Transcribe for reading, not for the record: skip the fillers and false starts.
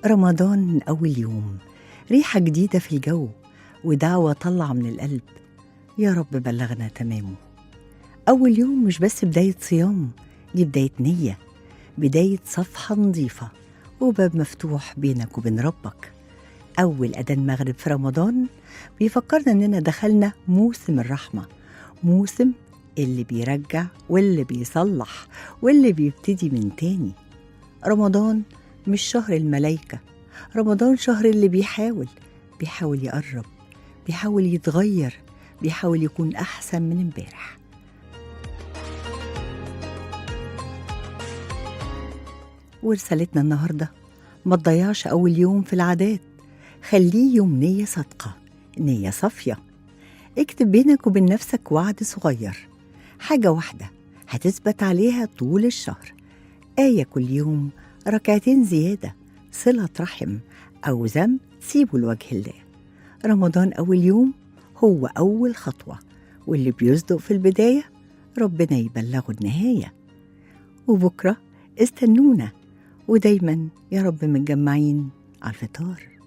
رمضان من أول يوم، ريحة جديدة في الجو ودعوة طلع من القلب، يا رب بلغنا تمامه. أول يوم مش بس بداية صيام، دي بداية نية، بداية صفحة نظيفة وباب مفتوح بينك وبين ربك. أول أذان مغرب في رمضان بيفكرنا إننا دخلنا موسم الرحمة، موسم اللي بيرجع واللي بيصلح واللي بيبتدي من تاني. رمضان مش شهر الملايكة، رمضان شهر اللي بيحاول يقرب، بيحاول يتغير، بيحاول يكون أحسن من امبارح. ورسالتنا النهاردة: ما تضيعش أول يوم في العادات، خليه يوم نية صادقة، نية صافية. اكتب بينك وبين نفسك وعد صغير، حاجة واحدة هتثبت عليها طول الشهر، آية كل يوم، ركعتين زيادة، صلة رحم، أو ذنب تسيبه لوجه الله. رمضان أول يوم هو أول خطوة، واللي بيصدق في البداية ربنا يبلغه النهاية. وبكرة استنونا، ودايما يا رب متجمعين على الفطار.